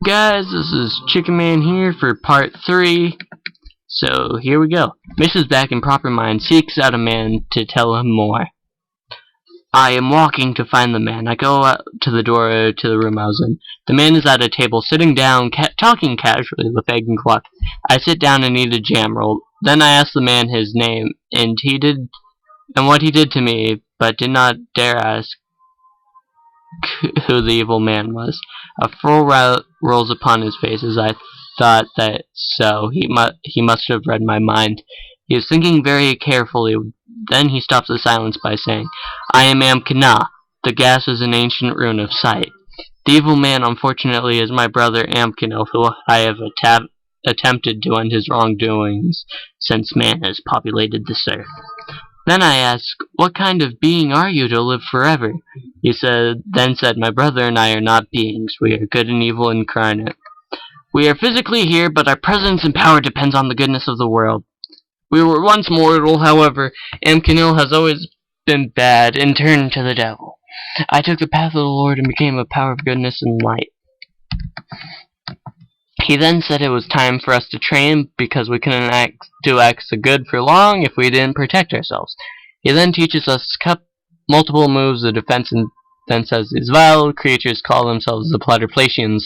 Guys, this is Chicken Man here for part 3. So here we go. Mrs. back in proper mind seeks out a man to tell him more. I am walking to find the man. I go out to the door to the room I was in. The man is at a table, sitting down, talking casually with egg and cluck. I sit down and eat a jam roll. Then I ask the man his name, and what he did to me, but did not dare ask who the evil man was. A frown rolls upon his face as I thought that so. He must have read my mind. He is thinking very carefully. Then he stops the silence by saying, I am Amkina. The gas is an ancient rune of sight. The evil man, unfortunately, is my brother Amkina, who I have attempted to end his wrongdoings since man has populated this earth. Then I asked, what kind of being are you to live forever? He then said, my brother and I are not beings. We are good and evil incarnate. We are physically here, but our presence and power depends on the goodness of the world. We were once mortal, however, Amkina has always been bad and turned to the devil. I took the path of the Lord and became a power of goodness and light. He then said it was time for us to train because we couldn't do acts of good for long if we didn't protect ourselves. He then teaches us multiple moves of defense and then says these vile creatures call themselves the Platyplacians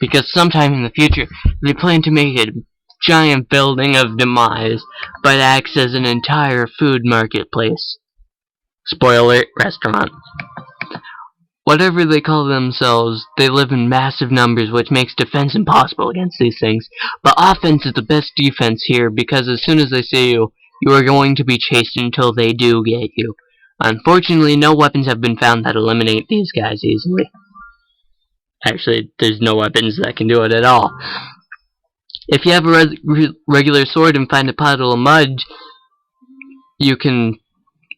because sometime in the future they plan to make a giant building of demise but acts as an entire food marketplace. Spoiler, restaurant. Whatever they call themselves, they live in massive numbers, which makes defense impossible against these things. But offense is the best defense here, because as soon as they see you, you are going to be chased until they do get you. Unfortunately, no weapons have been found that eliminate these guys easily. Actually, there's no weapons that can do it at all. If you have a regular sword and find a puddle of mud, you can...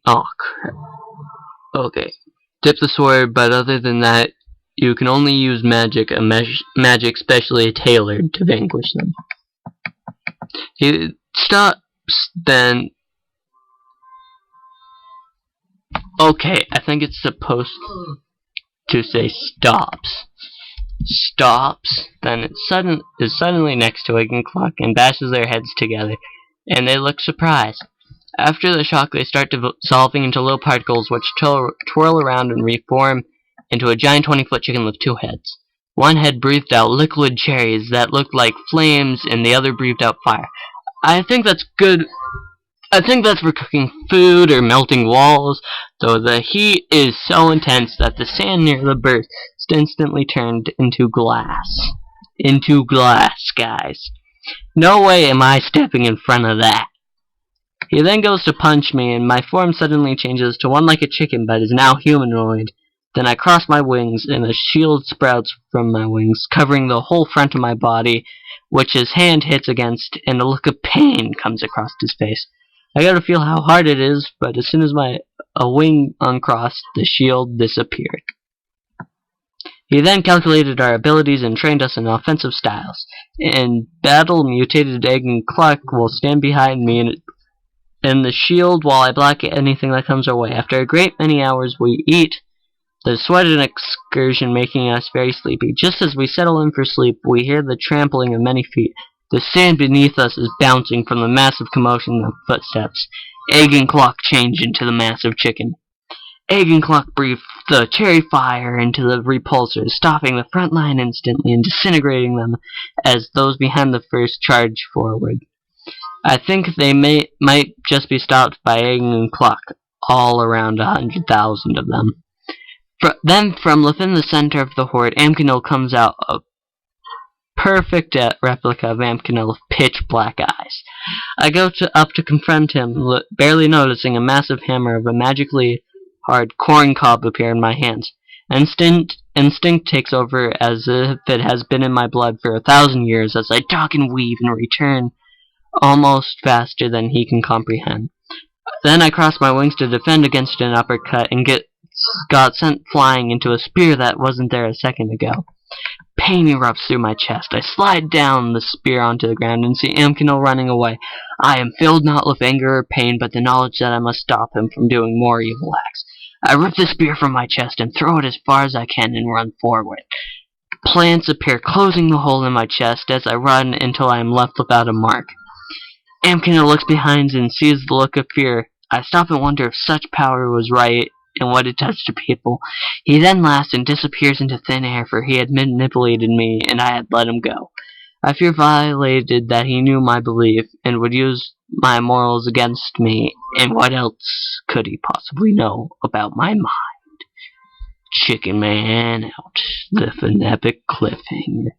Oh, crap. Okay. Dip the sword, but other than that, you can only use magic, magic specially tailored to vanquish them. He stops, then... Okay, I think it's supposed to say stops. Stops, then it is suddenly next to Egg and Cluck and bashes their heads together, and they look surprised. After the shock, they start dissolving into little particles which twirl around and reform into a giant 20-foot chicken with 2 heads. One head breathed out liquid cherries that looked like flames, and the other breathed out fire. I think that's good. I think that's for cooking food or melting walls, though the heat is so intense that the sand near the burst instantly turned into glass. Into glass, guys. No way am I stepping in front of that. He then goes to punch me, and my form suddenly changes to one like a chicken, but is now humanoid. Then I cross my wings, and a shield sprouts from my wings, covering the whole front of my body, which his hand hits against, and a look of pain comes across his face. I gotta feel how hard it is, but as soon as a wing uncrossed, the shield disappeared. He then calculated our abilities and trained us in offensive styles. In battle, mutated Egg and Cluck will stand behind me and the shield while I block anything that comes our way. After a great many hours we eat, the sweat and excursion making us very sleepy. Just as we settle in for sleep, we hear the trampling of many feet. The sand beneath us is bouncing from the massive commotion of footsteps. Egg and Cluck change into the massive chicken. Egg and Cluck breathe the cherry fire into the repulsors, stopping the front line instantly and disintegrating them as those behind the first charge forward. I think they might just be stopped by Egg and Cluck, all around 100,000 of them. Then, from within the center of the horde, Amkina comes out, a perfect replica of Amkina with pitch black eyes. I go up to confront him, barely noticing a massive hammer of a magically hard corn cob appear in my hands. Instinct takes over as if it has been in my blood for 1,000 years as I duck and weave and return almost faster than he can comprehend. Then I cross my wings to defend against an uppercut and got sent flying into a spear that wasn't there a second ago. Pain erupts through my chest. I slide down the spear onto the ground and see Amkina running away. I am filled not with anger or pain, but the knowledge that I must stop him from doing more evil acts. I rip the spear from my chest and throw it as far as I can and run forward. Plants appear, closing the hole in my chest as I run until I am left without a mark. Amkina looks behind and sees the look of fear. I stop and wonder if such power was right and what it does to people. He then laughs and disappears into thin air, for he had manipulated me and I had let him go. I fear violated that he knew my belief and would use my morals against me, and what else could he possibly know about my mind? Chicken Man out. Live an epic cliffhanger.